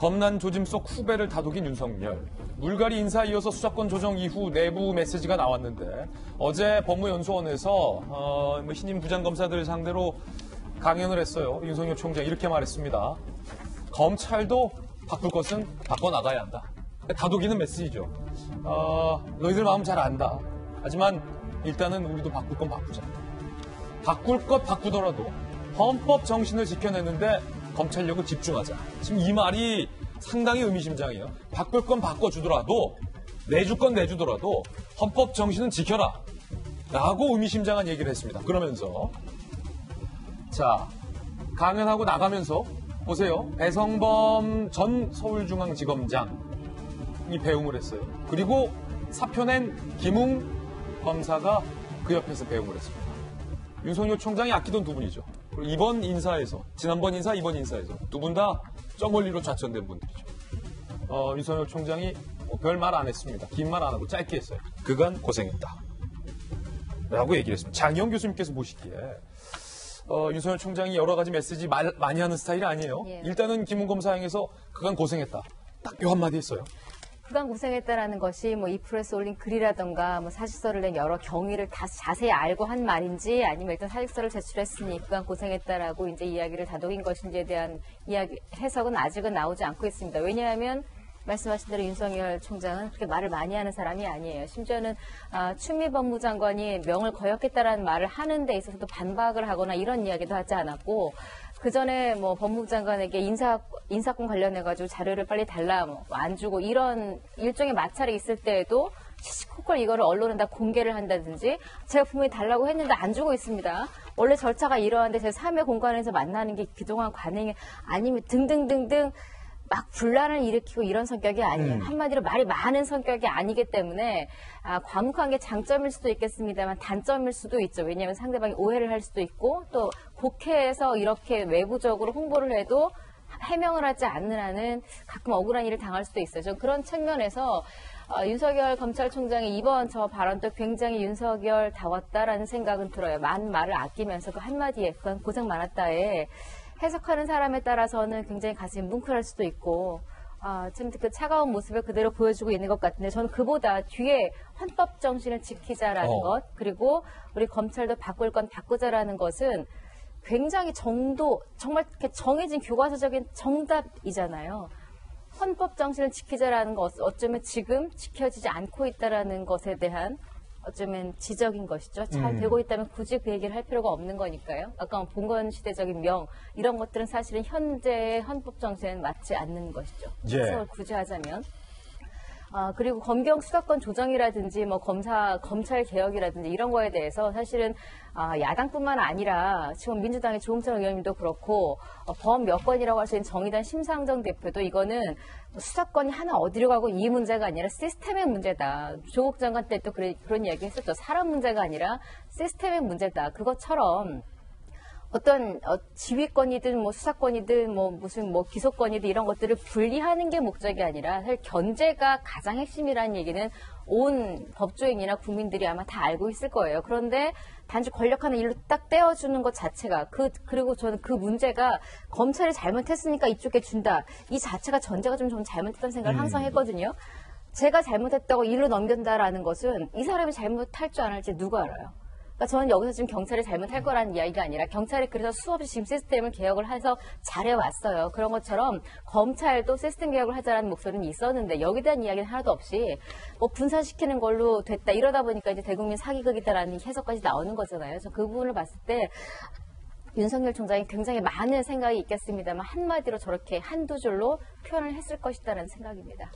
검난 조짐 속 후배를 다독인 윤석열. 물갈이 인사 이어서 수사권 조정 이후 내부 메시지가 나왔는데 어제 법무연수원에서 신임 부장검사들 상대로 강연을 했어요. 윤석열 총장 이렇게 말했습니다. 검찰도 바꿀 것은 바꿔나가야 한다. 다독이는 메시지죠. 너희들 마음 잘 안다. 하지만 일단은 우리도 바꿀 건 바꾸자. 바꿀 것 바꾸더라도 헌법 정신을 지켜내는데 검찰력을 집중하자. 지금 이 말이 상당히 의미심장해요. 바꿀 건 바꿔주더라도 내줄 건 내주더라도 헌법 정신은 지켜라. 라고 의미심장한 얘기를 했습니다. 그러면서 자 강연하고 나가면서 보세요. 배성범 전 서울중앙지검장이 배웅을 했어요. 그리고 사표낸 김웅 검사가 그 옆에서 배웅을 했습니다. 윤석열 총장이 아끼던 두 분이죠. 그리고 이번 인사에서, 지난번 인사, 이번 인사에서 두 분 다 저 멀리로 좌천된 분들이죠. 윤석열 총장이 별 말 안 했습니다. 긴 말 안 하고 짧게 했어요. 그간 고생했다. 라고 얘기를 했습니다. 장희영 교수님께서 보시기에 윤석열 총장이 여러 가지 메시지 많이 하는 스타일이 아니에요. 예. 일단은 김웅 검사 향해서 그간 고생했다. 딱 요 한마디 했어요. 그간 고생했다라는 것이 이 프레스 올린 글이라던가 사직서를 낸 여러 경위를 다 자세히 알고 한 말인지 아니면 일단 사직서를 제출했으니 그간 고생했다라고 이제 이야기를 다독인 것인지에 대한 이야기 해석은 아직은 나오지 않고 있습니다. 왜냐하면 말씀하신 대로 윤석열 총장은 그렇게 말을 많이 하는 사람이 아니에요. 심지어는 추미애 법무장관이 명을 거역했다라는 말을 하는 데 있어서도 반박을 하거나 이런 이야기도 하지 않았고 그 전에 법무부 장관에게 인사권 관련해가지고 자료를 빨리 달라 안 주고 이런 일종의 마찰이 있을 때에도 시시콜콜 이거를 언론에 다 공개를 한다든지 제가 분명히 달라고 했는데 안 주고 있습니다. 원래 절차가 이러한데 제 3회 공관에서 만나는 게 그동안 관행이 아니면 등등등등 막 분란을 일으키고 이런 성격이 아니에요. 한마디로 말이 많은 성격이 아니기 때문에 과묵한 게 장점일 수도 있겠습니다만 단점일 수도 있죠. 왜냐하면 상대방이 오해를 할 수도 있고 또 국회에서 이렇게 외부적으로 홍보를 해도 해명을 하지 않는 한은 가끔 억울한 일을 당할 수도 있어요. 저 그런 측면에서 윤석열 검찰총장의 이번 저 발언도 굉장히 윤석열다웠다라는 생각은 들어요. 많은 말을 아끼면서 그 한마디에 그건 고생 많았다에 해석하는 사람에 따라서는 굉장히 가슴이 뭉클할 수도 있고 참 그 차가운 모습을 그대로 보여주고 있는 것 같은데 저는 그보다 뒤에 헌법 정신을 지키자라는 것 그리고 우리 검찰도 바꿀 건 바꾸자라는 것은 굉장히 정말 이렇게 정해진 교과서적인 정답이잖아요. 헌법 정신을 지키자라는 것 어쩌면 지금 지켜지지 않고 있다라는 것에 대한 어쩌면 지적인 것이죠. 잘 되고 있다면 굳이 그 얘기를 할 필요가 없는 거니까요. 아까 봉건 시대적인 명 이런 것들은 사실은 현재의 헌법 정신에 맞지 않는 것이죠. 해석을 굳이 하자면. 그리고 검경 수사권 조정이라든지 검찰 개혁이라든지 이런 거에 대해서 사실은 야당뿐만 아니라 지금 민주당의 조홍천 의원님도 그렇고 범 몇 건이라고 할 수 있는 정의당 심상정 대표도 이거는 수사권이 하나 어디로 가고 이 문제가 아니라 시스템의 문제다. 조국 장관 때 또 그런 이야기 했었죠. 사람 문제가 아니라 시스템의 문제다. 그것처럼 어떤 지휘권이든 수사권이든 무슨 기소권이든 이런 것들을 분리하는 게 목적이 아니라 사실 견제가 가장 핵심이라는 얘기는 온 법조인이나 국민들이 아마 다 알고 있을 거예요. 그런데 단지 권력하는 일로 딱 떼어주는 것 자체가 그리고 저는 그 문제가 검찰이 잘못했으니까 이쪽에 준다. 이 자체가 전제가 좀 잘못했다는 생각을 항상 했거든요. 제가 잘못했다고 일로 넘긴다라는 것은 이 사람이 잘못할 줄 안 할지 누가 알아요. 그러니까 저는 여기서 지금 경찰이 잘못할 거라는 이야기가 아니라 경찰이 그래서 수없이 지금 시스템을 개혁을 해서 잘해왔어요. 그런 것처럼 검찰도 시스템 개혁을 하자라는 목소리는 있었는데 여기에 대한 이야기는 하나도 없이 분산시키는 걸로 됐다. 이러다 보니까 이제 대국민 사기극이다라는 해석까지 나오는 거잖아요. 그래서 그 부분을 봤을 때 윤석열 총장이 굉장히 많은 생각이 있겠습니다만 한마디로 저렇게 한두 줄로 표현을 했을 것이다라는 생각입니다.